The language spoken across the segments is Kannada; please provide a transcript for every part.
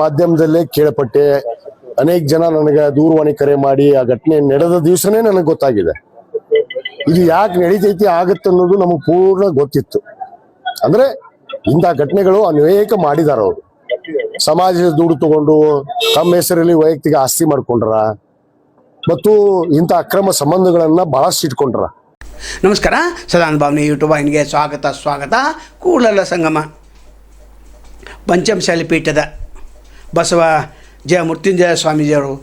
ಮಾಧ್ಯಮದಲ್ಲೇ ಕೇಳಪಟ್ಟೆ. ಅನೇಕ ಜನ ನನಗೆ ದೂರವಾಣಿ ಕರೆ ಮಾಡಿ ಆ ಘಟನೆ ನಡೆದ ದಿವಸನೇ ನನಗೆ ಗೊತ್ತಾಗಿದೆ. ಇದು ಯಾಕೆ ನಡೀತೈತಿ ಆಗತ್ತೆ ಅನ್ನೋದು ನಮಗೆ ಪೂರ್ಣ ಗೊತ್ತಿತ್ತು. ಅಂದ್ರೆ ಇಂಥ ಘಟನೆಗಳು ಅನೇಕ ಮಾಡಿದಾರ. ಅವರು ಸಮಾಜದ ದುಡ್ಡು ತಗೊಂಡು ತಮ್ಮ ಹೆಸರಲ್ಲಿ ವೈಯಕ್ತಿಕ ಆಸ್ತಿ ಮಾಡ್ಕೊಂಡ್ರ ಮತ್ತು ಇಂಥ ಅಕ್ರಮ ಸಂಬಂಧಗಳನ್ನ ಬಹಳಷ್ಟು ಇಟ್ಕೊಂಡ್ರ. ನಮಸ್ಕಾರ, ಸದಾನಂದ ಭಾವನೆ ಯೂಟ್ಯೂಬ್ ವಾಹಿನಿಗೆ ಸ್ವಾಗತ. ಕೂಡಲ ಸಂಗಮ ಪಂಚಮಶಾಲಿ ಪೀಠದ ಬಸವ ಜಯ ಮೃತ್ಯುಂಜಯ ಸ್ವಾಮೀಜಿಯವರು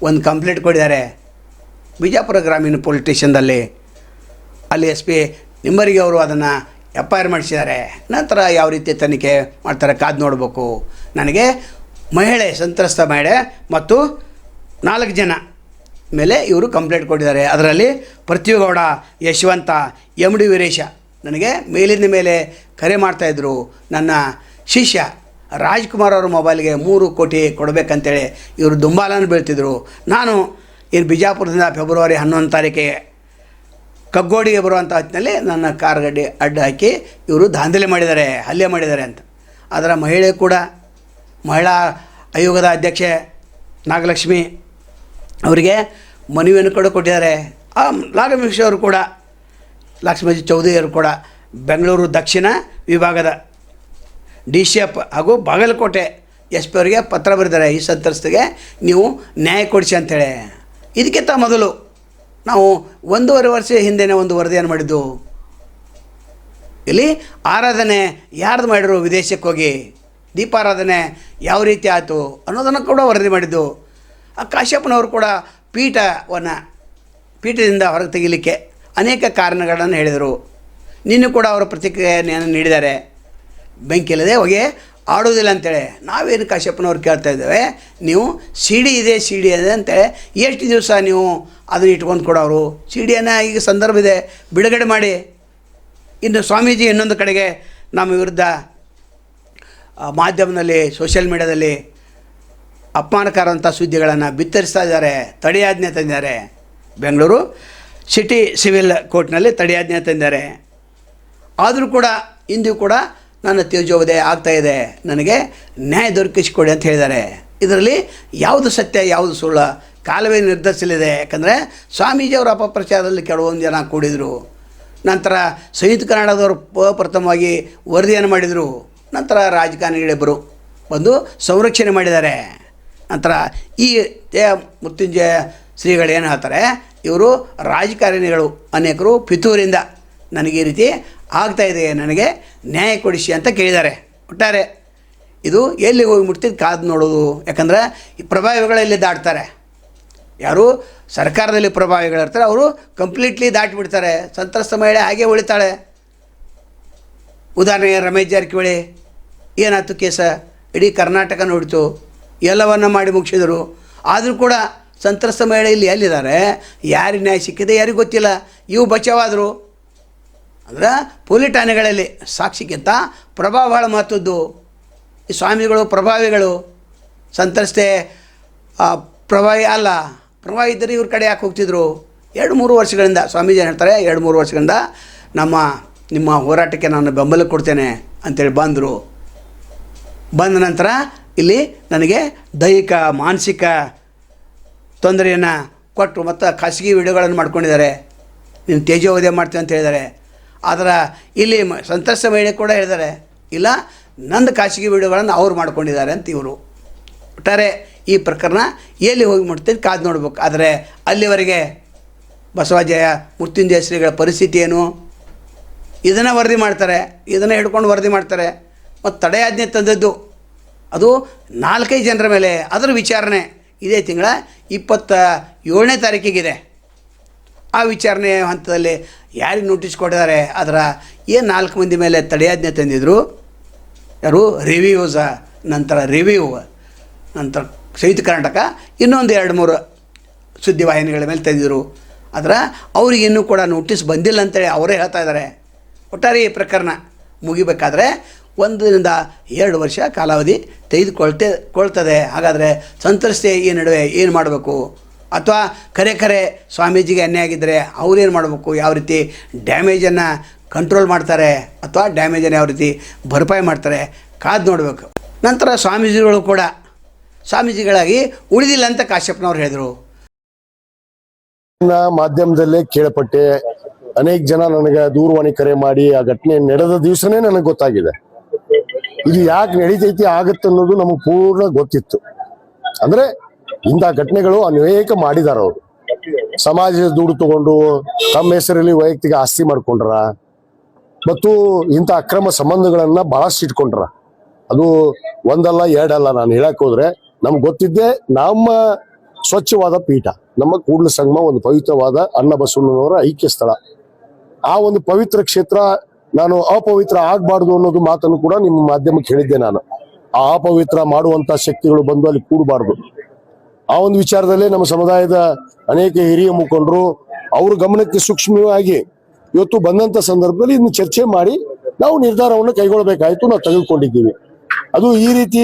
ಒಂದು ಕಂಪ್ಲೇಂಟ್ ಕೊಟ್ಟಿದ್ದಾರೆ ಬಿಜಾಪುರ ಗ್ರಾಮೀಣ ಪೊಲೀಸ್ ಸ್ಟೇಷನ್ದಲ್ಲಿ. ಅಲ್ಲಿ ಎಸ್ ಪಿ ನಿಂಬರಿಗೆ ಅವರು ಅದನ್ನು FIR ಮಾಡಿಸಿದ್ದಾರೆ. ನಂತರ ಯಾವ ರೀತಿ ತನಿಖೆ ಮಾಡ್ತಾರೆ ಕಾದು ನೋಡಬೇಕು. ನನಗೆ ಸಂತ್ರಸ್ತ ಮಹಿಳೆ ಮತ್ತು 4 ಜನ ಮೇಲೆ ಇವರು ಕಂಪ್ಲೇಂಟ್ ಕೊಟ್ಟಿದ್ದಾರೆ. ಅದರಲ್ಲಿ ಪೃಥ್ವಿಗೌಡ, ಯಶವಂತ, MD ವೀರೇಶ ನನಗೆ ಮೇಲಿಂದ ಮೇಲೆ ಕರೆ ಮಾಡ್ತಾಯಿದ್ರು. ನನ್ನ ಶಿಷ್ಯ ರಾಜ್ಕುಮಾರ್ ಅವ್ರ ಮೊಬೈಲ್ಗೆ 3 ಕೋಟಿ ಕೊಡಬೇಕಂತೇಳಿ ಇವರು ದುಂಬಾಲನ್ನು ಬೀಳ್ತಿದ್ರು. ನಾನು ಬಿಜಾಪುರದಿಂದ ಫೆಬ್ರವರಿ 11 ತಾರೀಕಿಗೆ ಕಗ್ಗೋಡಿಗೆ ಬರುವಂಥ ಹೊತ್ತಿನಲ್ಲಿ ನನ್ನ ಕಾರ್ ಗಡ್ಡೆ ಅಡ್ಡ ಹಾಕಿ ಇವರು ದಾಂಧಲೆ ಮಾಡಿದ್ದಾರೆ, ಹಲ್ಲೆ ಮಾಡಿದ್ದಾರೆ ಅಂತ. ಅದರ ಮಹಿಳೆ ಕೂಡ ಮಹಿಳಾ ಆಯೋಗದ ಅಧ್ಯಕ್ಷೆ ನಾಗಲಕ್ಷ್ಮಿ ಅವರಿಗೆ ಮನವಿಯನ್ನು ಕೂಡ ಕೊಟ್ಟಿದ್ದಾರೆ. ಆ ನಾಗಲಕ್ಷ್ಮಿ ಅವರು ಕೂಡ ಲಕ್ಷ್ಮೀಜಿ ಚೌಧರಿ ಅವರು ಕೂಡ ಬೆಂಗಳೂರು ದಕ್ಷಿಣ ವಿಭಾಗದ DCF ಹಾಗೂ ಬಾಗಲಕೋಟೆ SP ಅವರಿಗೆ ಪತ್ರ ಬರೆದಿದ್ದಾರೆ. ಈ ಸಂತ್ರಸ್ತೆಗೆ ನೀವು ನ್ಯಾಯ ಕೊಡಿಸಿ ಅಂಥೇಳಿ. ಇದಕ್ಕಿಂತ ಮೊದಲು ನಾವು 1.5 ವರ್ಷ ಹಿಂದೆನೇ ಒಂದು ವರದಿಯನ್ನು ಮಾಡಿದ್ದು. ಇಲ್ಲಿ ಆರಾಧನೆ ಯಾರ್ದು ಮಾಡಿದ್ರು, ವಿದೇಶಕ್ಕೆ ಹೋಗಿ ದೀಪಾರಾಧನೆ ಯಾವ ರೀತಿ ಆಯಿತು ಅನ್ನೋದನ್ನು ಕೂಡ ವರದಿ ಮಾಡಿದ್ದು. ಆ ಕಾಶ್ಯಪ್ಪನವರು ಕೂಡ ಪೀಠದಿಂದ ಹೊರಗೆ ತೆಗಿಲಿಕ್ಕೆ ಅನೇಕ ಕಾರಣಗಳನ್ನು ಹೇಳಿದರು. ನಿನ್ನೂ ಕೂಡ ಅವರ ಪ್ರತಿಕ್ರಿಯೆಯನ್ನು ನೀಡಿದ್ದಾರೆ. ಬೆಂಕಿ ಇಲ್ಲದೆ ಹೊಗೆ ಆಡೋದಿಲ್ಲ ಅಂತೇಳಿ. ನಾವೇನು ಕಾಶ್ಯಪ್ಪನವ್ರು ಕೇಳ್ತಾ ಇದ್ದೇವೆ, ನೀವು CD ಇದೆ ಅಂತೇಳಿ ಎಷ್ಟು ದಿವಸ ನೀವು ಅದನ್ನು ಇಟ್ಕೊಂಡು ಕೊಡೋರು? CDಯನ್ನು ಈಗ ಸಂದರ್ಭ ಇದೆ, ಬಿಡುಗಡೆ ಮಾಡಿ. ಇನ್ನು ಸ್ವಾಮೀಜಿ ಇನ್ನೊಂದು ಕಡೆಗೆ ನಮ್ಮ ವಿರುದ್ಧ ಮಾಧ್ಯಮದಲ್ಲಿ ಸೋಷಿಯಲ್ ಮೀಡಿಯಾದಲ್ಲಿ ಅಪಮಾನಕಾರಂಥ ಸುದ್ದಿಗಳನ್ನು ಬಿತ್ತರಿಸ್ತಾ ಇದ್ದಾರೆ. ತಡೆಯಾಜ್ಞೆ ತಂದಿದ್ದಾರೆ. ಬೆಂಗಳೂರು ಸಿಟಿ ಸಿವಿಲ್ ಕೋರ್ಟ್ನಲ್ಲಿ ತಡೆಯಾಜ್ಞೆ ತಂದಿದ್ದಾರೆ. ಆದರೂ ಕೂಡ ಇಂದು ಕೂಡ ನನ್ನ ತೇಜೋವಧೆ ಆಗ್ತಾಯಿದೆ, ನನಗೆ ನ್ಯಾಯ ದೊರಕಿಸಿಕೊಡಿ ಅಂತ ಹೇಳಿದ್ದಾರೆ. ಇದರಲ್ಲಿ ಯಾವುದು ಸತ್ಯ ಯಾವುದು ಸುಳ್ಳು ಕಾಲವೇ ನಿರ್ಧರಿಸಲಿದೆ. ಯಾಕಂದರೆ ಸ್ವಾಮೀಜಿಯವರ ಅಪಪ್ರಚಾರದಲ್ಲಿ ಕೆಲವೊಂದು ಜನ ಕೂಡಿದರು. ನಂತರ ಸಂಯುಕ್ತ ಕರ್ನಾಟಕದವರು ಪ್ರಥಮವಾಗಿ ವರದಿಯನ್ನು ಮಾಡಿದರು. ನಂತರ ರಾಜಕಾರಣಿಗಳಿಬ್ಬರು ಬಂದು ಸಂರಕ್ಷಣೆ ಮಾಡಿದ್ದಾರೆ. ನಂತರ ಈ ಮೃತ್ಯುಂಜಯ ಶ್ರೀಗಳು ಏನು ಹೇಳ್ತಾರೆ, ಇವರು ರಾಜಕಾರಣಿಗಳು ಅನೇಕರು ಪಿತೂರಿಂದ ನನಗೆ ಈ ರೀತಿ ಆಗ್ತಾಯಿದೆ, ನನಗೆ ನ್ಯಾಯ ಕೊಡಿಸಿ ಅಂತ ಕೇಳಿದ್ದಾರೆ. ಒಟ್ಟಾರೆ ಇದು ಎಲ್ಲಿ ಹೋಗಿ ಮುಟ್ತಿದ್ದು ಕಾದು ನೋಡೋದು. ಯಾಕಂದರೆ ಈ ಪ್ರಭಾವಿಗಳಲ್ಲಿ ದಾಟ್ತಾರೆ. ಯಾರು ಸರ್ಕಾರದಲ್ಲಿ ಪ್ರಭಾವಿಗಳಿರ್ತಾರೆ ಅವರು ಕಂಪ್ಲೀಟ್ಲಿ ದಾಟಿಬಿಡ್ತಾರೆ. ಸಂತ್ರಸ್ತ ಮಹಿಳೆ ಹಾಗೆ ಉಳಿತಾಳೆ. ಉದಾಹರಣೆಗೆ ರಮೇಶ್ ಜಾರಕಿಹೊಳಿ ಏನಾಯ್ತು ಕೇಸ, ಇಡೀ ಕರ್ನಾಟಕ ನೋಡಿತು, ಎಲ್ಲವನ್ನು ಮಾಡಿ ಮುಗಿಸಿದರು. ಆದರೂ ಕೂಡ ಸಂತ್ರಸ್ತ ಮಹಿಳೆ ಇಲ್ಲಿ ಎಲ್ಲಿದ್ದಾರೆ, ಯಾರಿಗೆ ನ್ಯಾಯ ಸಿಕ್ಕಿದೆ ಯಾರಿಗೂ ಗೊತ್ತಿಲ್ಲ. ಇವು ಬಚಾವಾದರು. ಅಂದ್ರೆ ಪೊಲೀಸ್ ಠಾಣೆಗಳಲ್ಲಿ ಸಾಕ್ಷಿಗಿಂತ ಪ್ರಭಾವ ಭಾಳ ಮಹತ್ವದ್ದು. ಈ ಸ್ವಾಮಿಗಳು ಪ್ರಭಾವಿಗಳು, ಸಂತ್ರಸ್ತೆ ಪ್ರಭಾವಿ ಅಲ್ಲ. ಪ್ರಭಾವಿ ಇದ್ದರೆ ಇವ್ರ ಕಡೆ ಯಾಕೆ ಹೋಗ್ತಿದ್ರು? 2-3 ವರ್ಷಗಳಿಂದ ಸ್ವಾಮೀಜಿ ಹೇಳ್ತಾರೆ, 2-3 ವರ್ಷಗಳಿಂದ ನಿಮ್ಮ ಹೋರಾಟಕ್ಕೆ ನಾನು ಬೆಂಬಲ ಕೊಡ್ತೇನೆ ಅಂಥೇಳಿ ಬಂದರು. ಬಂದ ನಂತರ ಇಲ್ಲಿ ನನಗೆ ದೈಹಿಕ ಮಾನಸಿಕ ತೊಂದರೆಯನ್ನು ಕೊಟ್ಟು ಮತ್ತು ಖಾಸಗಿ ವಿಡಿಯೋಗಳನ್ನು ಮಾಡ್ಕೊಂಡಿದ್ದಾರೆ. ನೀನು ತೇಜೋವಧೆ ಮಾಡ್ತೀನಿ ಅಂತ ಹೇಳಿದ್ದಾರೆ. ಆದರೆ ಇಲ್ಲಿ ಸಂತ್ರಸ್ತ ಮಹಿಳೆ ಕೂಡ ಹೇಳಿದ್ದಾರೆ, ಇಲ್ಲ ನಂದು ಖಾಸಗಿ ವಿಡಿಯೋಗಳನ್ನು ಅವ್ರು ಮಾಡ್ಕೊಂಡಿದ್ದಾರೆ ಅಂತ ಇವರು. ಒಟ್ಟಾರೆ ಈ ಪ್ರಕರಣ ಎಲ್ಲಿ ಹೋಗಿ ಮುಟ್ತಿದ್ದು ಕಾದು ನೋಡ್ಬೇಕು. ಆದರೆ ಅಲ್ಲಿವರೆಗೆ ಬಸವಜಯ ಮೃತ್ಯುಂಜಯ ಶ್ರೀಗಳ ಪರಿಸ್ಥಿತಿ ಏನು, ಇದನ್ನು ವರದಿ ಮಾಡ್ತಾರೆ, ಇದನ್ನು ಹಿಡ್ಕೊಂಡು ವರದಿ ಮಾಡ್ತಾರೆ. ಮತ್ತು ತಡೆಯಾಜ್ಞೆ ತಂದದ್ದು ಅದು 4-5 ಜನರ ಮೇಲೆ. ಅದರ ವಿಚಾರಣೆ ಇದೇ ತಿಂಗಳ 27ನೇ ತಾರೀಕಿಗಿದೆ. ಆ ವಿಚಾರಣೆ ಹಂತದಲ್ಲಿ ಯಾರಿಗೆ ನೋಟಿಸ್ ಕೊಟ್ಟಿದ್ದಾರೆ, ಅದರ ಏನು 4 ಮಂದಿ ಮೇಲೆ ತಡೆಯಾಜ್ಞೆ ತಂದಿದ್ದರು. ಯಾರು ರಿವ್ಯೂಸ, ನಂತರ ನಂತರ ಸಂಯುಕ್ತ ಕರ್ನಾಟಕ ಇನ್ನೊಂದು 2-3 ಸುದ್ದಿವಾಹಿನಿಗಳ ಮೇಲೆ ತಂದಿದ್ದರು. ಆದರೆ ಅವ್ರಿಗೆ ಇನ್ನೂ ಕೂಡ ನೋಟಿಸ್ ಬಂದಿಲ್ಲ ಅಂತೇಳಿ ಅವರೇ ಹೇಳ್ತಾ ಇದ್ದಾರೆ. ಒಟ್ಟಾರೆ ಈ ಪ್ರಕರಣ ಮುಗಿಬೇಕಾದ್ರೆ 1-2 ವರ್ಷ ಕಾಲಾವಧಿ ತೆಗೆದುಕೊಳ್ತದೆ. ಹಾಗಾದರೆ ಸಂತ್ರಸ್ತೆ ಈ ನಡುವೆ ಏನು ಮಾಡಬೇಕು? ಅಥವಾ ಕರೆ ಸ್ವಾಮೀಜಿಗೆ ಅನ್ಯಾಯ ಆಗಿದ್ದರೆ ಅವ್ರೇನು ಮಾಡಬೇಕು? ಯಾವ ರೀತಿ ಡ್ಯಾಮೇಜನ್ನು ಕಂಟ್ರೋಲ್ ಮಾಡ್ತಾರೆ ಅಥವಾ ಡ್ಯಾಮೇಜನ್ನು ಯಾವ ರೀತಿ ಭರಪಾಯಿ ಮಾಡ್ತಾರೆ ಕಾದು ನೋಡಬೇಕು. ನಂತರ ಸ್ವಾಮೀಜಿಗಳು ಕೂಡ ಸ್ವಾಮೀಜಿಗಳಾಗಿ ಉಳಿದಿಲ್ಲ ಅಂತ ಕಾಶ್ಯಪ್ನವ್ರು ಹೇಳಿದರು. ಮಾಧ್ಯಮದಲ್ಲೇ ಕೇಳಪಟ್ಟೆ. ಅನೇಕ ಜನ ನನಗೆ ದೂರವಾಣಿ ಕರೆ ಮಾಡಿ ಆ ಘಟನೆ ನಡೆದ ದಿವಸನೇ ನನಗೆ ಗೊತ್ತಾಗಿದೆ. ಇದು ಯಾಕೆ ನಡೀತೈತಿ ಆಗತ್ತೆ ಅನ್ನೋದು ನಮಗೆ ಪೂರ್ಣ ಗೊತ್ತಿತ್ತು. ಅಂದ್ರೆ ಇಂಥ ಘಟನೆಗಳು ಅನೇಕ ಮಾಡಿದಾರ. ಅವರು ಸಮಾಜದ ದುಡ್ಡು ತಗೊಂಡು ತಮ್ಮ ಹೆಸರಲ್ಲಿ ವೈಯಕ್ತಿಕ ಆಸ್ತಿ ಮಾಡ್ಕೊಂಡ್ರ ಮತ್ತು ಇಂಥ ಅಕ್ರಮ ಸಂಬಂಧಗಳನ್ನ ಬಹಳಷ್ಟು ಇಟ್ಕೊಂಡ್ರ. ಅದು ಒಂದಲ್ಲ ಎರಡಲ್ಲ. ನಾನು ಹೇಳಕ್ ಹೋದ್ರೆ ನಮ್ಗೆ ಗೊತ್ತಿದ್ದೆ ನಮ್ಮ ಸ್ವಚ್ಛವಾದ ಪೀಠ, ನಮ್ಮ ಕೂಡಲ ಸಂಗಮ ಒಂದು ಪವಿತ್ರವಾದ ಅನ್ನ ಬಸವಣ್ಣನವರ ಐಕ್ಯ ಸ್ಥಳ. ಆ ಒಂದು ಪವಿತ್ರ ಕ್ಷೇತ್ರ ನಾನು ಅಪವಿತ್ರ ಆಗ್ಬಾರ್ದು ಅನ್ನೋದು ಮಾತನ್ನು ಕೂಡ ನಿಮ್ಮ ಮಾಧ್ಯಮಕ್ಕೆ ಹೇಳಿದ್ದೆ. ನಾನು ಆ ಅಪವಿತ್ರ ಮಾಡುವಂತ ಶಕ್ತಿಗಳು ಬಂದು ಅಲ್ಲಿ ಕೂಡಬಾರ್ದು. ಆ ಒಂದು ವಿಚಾರದಲ್ಲೇ ನಮ್ಮ ಸಮುದಾಯದ ಅನೇಕ ಹಿರಿಯ ಮುಖಂಡರು ಅವ್ರ ಗಮನಕ್ಕೆ ಸೂಕ್ಷ್ಮವಾಗಿ ಇವತ್ತು ಬಂದಂತ ಸಂದರ್ಭದಲ್ಲಿ ಇನ್ನು ಚರ್ಚೆ ಮಾಡಿ ನಾವು ನಿರ್ಧಾರವನ್ನು ಕೈಗೊಳ್ಳಬೇಕಾಯ್ತು. ನಾವು ತೆಗೆದುಕೊಂಡಿದ್ದೀವಿ. ಅದು ಈ ರೀತಿ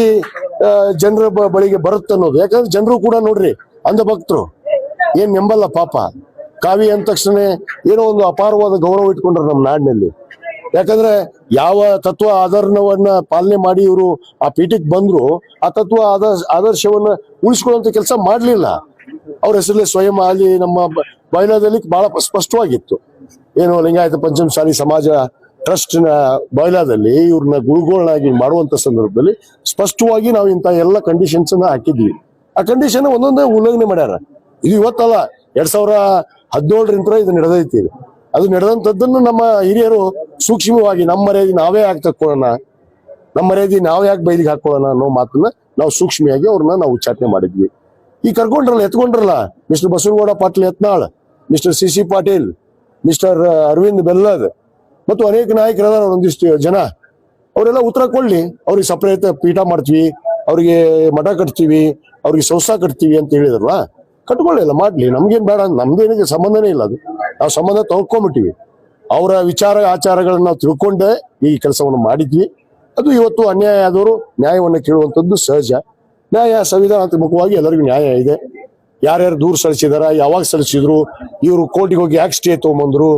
ಜನರ ಬಳಿಗೆ ಬರುತ್ತೆ ಅನ್ನೋದು. ಯಾಕಂದ್ರೆ ಜನರು ಕೂಡ ನೋಡ್ರಿ ಅಂಧ ಭಕ್ತರು ಏನ್ ನೆಂಬಲ್ಲ ಪಾಪ. ಕಾವಿ ಅಂದ ತಕ್ಷಣ ಏನೋ ಒಂದು ಅಪಾರವಾದ ಗೌರವ ಇಟ್ಕೊಂಡ್ರು ನಮ್ಮ ನಾಡಿನಲ್ಲಿ. ಯಾಕಂದ್ರೆ ಯಾವ ತತ್ವ ಆಧರಣವನ್ನ ಪಾಲನೆ ಮಾಡಿ ಇವರು ಆ ಪೀಠಕ್ಕೆ ಬಂದ್ರು ಆ ತತ್ವ ಆದರ್ಶವನ್ನ ಉಳಿಸ್ಕೊಳ್ಳುವಂತ ಕೆಲಸ ಮಾಡ್ಲಿಲ್ಲ. ಅವ್ರ ಹೆಸರಲ್ಲಿ ಸ್ವಯಂ ಅಲ್ಲಿ ನಮ್ಮ ಬಯಲಾದಲ್ಲಿ ಬಹಳ ಸ್ಪಷ್ಟವಾಗಿತ್ತು. ಏನು ಲಿಂಗಾಯತ ಪಂಚಮಸಾಲಿ ಸಮಾಜ ಟ್ರಸ್ಟ್ ನ ಬಯಲಾದಲ್ಲಿ ಇವ್ರನ್ನ ಗುರುಗಳನ್ನಾಗಿ ಮಾಡುವಂತ ಸಂದರ್ಭದಲ್ಲಿ ಸ್ಪಷ್ಟವಾಗಿ ನಾವು ಇಂತ ಎಲ್ಲ ಕಂಡೀಷನ್ಸ್ ಅನ್ನ ಹಾಕಿದ್ವಿ. ಆ ಕಂಡೀಷನ್ ಒಂದೊಂದೇ ಉಲ್ಲಂಘನೆ ಮಾಡ್ಯಾರ. ಇದು ಇವತ್ತಲ್ಲ, 2017ರಿಂದ ಇದು ನಡೆದೈತಿ. ಅದು ನಡೆದಂಥದ್ದನ್ನು ನಮ್ಮ ಹಿರಿಯರು ಸೂಕ್ಷ್ಮವಾಗಿ ನಮ್ಮ ಮರ್ಯಾದೆ ನಾವೇ ಯಾಕೆ ತಕ್ಕೊಳ್ಳೋಣ, ನಮ್ಮ ಮರ್ಯಾದೆ ನಾವೇ ಯಾಕೆ ಬೈಲಿಗೆ ಹಾಕೊಳ್ಳೋಣ ಅನ್ನೋ ಮಾತನ್ನ ನಾವು ಸೂಕ್ಷ್ಮವಾಗಿ ಅವ್ರನ್ನ ನಾವು ಉಚ್ಚಾಟನೆ ಮಾಡಿದ್ವಿ. ಈ ಕರ್ಕೊಂಡ್ರಲ್ಲ ಎತ್ಕೊಂಡ್ರಲ್ಲ Mister Basanagouda Patil Yatnal, Mister C Patil, Mister Arvind Bellad ಮತ್ತು ಅನೇಕ ನಾಯಕರಾದ ಒಂದಿಷ್ಟು ಜನ, ಅವರೆಲ್ಲ ಉತ್ತರ ಕೊಡ್ಲಿ. ಅವ್ರಿಗೆ ಸಪರೇಟ್ ಪೀಠ ಮಾಡ್ತೀವಿ, ಅವ್ರಿಗೆ ಮಠ ಕಟ್ತೀವಿ, ಅವ್ರಿಗೆ ಸಂಸ್ಥಾ ಕಟ್ತೀವಿ ಅಂತ ಹೇಳಿದ್ರಲ್ಲ, ಕಟ್ಕೊಳ್ಳಿಲ್ಲ ಮಾಡ್ಲಿ, ನಮ್ಗೇನ್ ಬೇಡ, ನಮ್ದೇನಿಗೆ ಸಂಬಂಧನೇ ಇಲ್ಲ. ಅದು ನಾವು ಸಂಬಂಧ ತಗೊಂಡ್ಬಿಟ್ಟಿವಿ. ಅವರ ವಿಚಾರ ಆಚಾರಗಳನ್ನ ನಾವು ತಿಳ್ಕೊಂಡೆ ಈ ಕೆಲಸವನ್ನು ಮಾಡಿದ್ವಿ. ಅದು ಇವತ್ತು ಅನ್ಯಾಯ ಆದವರು ನ್ಯಾಯವನ್ನು ಕೇಳುವಂಥದ್ದು ಸಹಜ. ನ್ಯಾಯ ಸಂವಿಧಾನಾತ್ಮಕವಾಗಿ ಎಲ್ಲರಿಗೂ ನ್ಯಾಯ ಇದೆ. ಯಾರ್ಯಾರು ದೂರ ಸಲ್ಲಿಸಿದಾರ, ಯಾವಾಗ ಸಲ್ಲಿಸಿದ್ರು, ಇವರು ಕೋರ್ಟಿಗೆ ಹೋಗಿ ಯಾಕೆ ಸ್ಟೇ ತಗೊಂಬಂದ್ರು,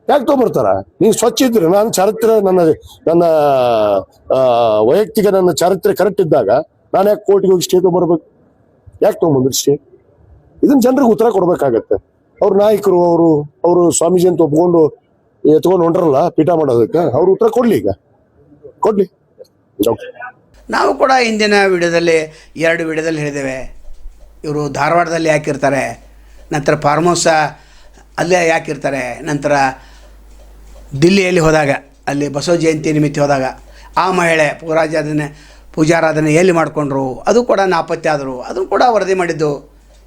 ಯಾಕೆ ತಗೊಂಬರ್ತಾರ? ನೀವು ಸ್ವಚ್ಛ ಇದ್ರೆ ನಾನು ಚಾರಿತ್ರ್ಯ ನನ್ನ ವೈಯಕ್ತಿಕ ನನ್ನ ಚಾರಿತ್ರ್ಯ ಕರೆಕ್ಟ್ ಇದ್ದಾಗ ನಾನು ಯಾಕೆ ಕೋರ್ಟಿಗೆ ಹೋಗಿ ಸ್ಟೇ ತಗೊಂಬರ್ಬೇಕು? ಯಾಕೆ ತಗೊಂಬಂದ್ರಿ ಸ್ಟೇ? ಇದನ್ನ ಜನರಿಗೆ ಉತ್ತರ ಕೊಡ್ಬೇಕಾಗತ್ತೆ. ಅವ್ರ ನಾಯಕರು ಅವರು ಸ್ವಾಮೀಜಿ ಅಂತ ಒಪ್ಕೊಂಡು ಎತ್ಕೊಂಡು ಹೊಂಟ್ರಲ್ಲ ಪೀಠ ಮಾಡೋದಕ್ಕೆ, ಅವ್ರು ಉತ್ತರ ಕೊಡ್ಲಿ, ಈಗ ಕೊಡ್ಲಿ. ನಾವು ಕೂಡ ಇಂದಿನ ವಿಡಿಯೋದಲ್ಲಿ 2 ವಿಡಿಯೋದಲ್ಲಿ ಹೇಳಿದ್ದೇವೆ. ಇವರು ಧಾರವಾಡದಲ್ಲಿ ಯಾಕಿರ್ತಾರೆ, ನಂತರ ಫಾರ್ಮ್ ಹೌಸ ಅಲ್ಲೇ ಯಾಕಿರ್ತಾರೆ, ನಂತರ ದಿಲ್ಲಿಯಲ್ಲಿ ಹೋದಾಗ ಅಲ್ಲಿ ಬಸವ ಜಯಂತಿ ನಿಮಿತ್ತ ಹೋದಾಗ ಆ ಮಹಿಳೆ ಪೂಜಾರಾಧನೆ ಎಲ್ಲಿ ಮಾಡಿಕೊಂಡ್ರು, ಅದು ಕೂಡ ನಾಪತ್ತೆ ಆದರು, ಅದನ್ನು ಕೂಡ ವರದಿ ಮಾಡಿದ್ದು.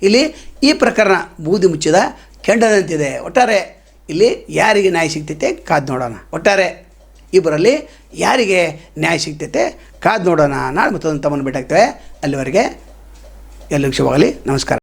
ಇಲ್ಲಿ ಈ ಪ್ರಕರಣ ಬೂದಿ ಮುಚ್ಚಿದ ಕೆಂಡದಂತಿದೆ. ಒಟ್ಟಾರೆ ಇಲ್ಲಿ ಯಾರಿಗೆ ನ್ಯಾಯ ಸಿಗ್ತೈತೆ ಕಾದು ನೋಡೋಣ. ಒಟ್ಟಾರೆ ಇಬ್ಬರಲ್ಲಿ ಯಾರಿಗೆ ನ್ಯಾಯ ಸಿಗ್ತೈತೆ ಕಾದು ನೋಡೋಣ. ನಾಳೆ ಮತ್ತೊಂದು ತಮ್ಮನ್ನು ಭೇಟಿಯಾಗ್ತೇವೆ. ಅಲ್ಲಿವರೆಗೆ ಎಲ್ಲರಿಗೂ ಶುಭವಾಗಲಿ. ನಮಸ್ಕಾರ.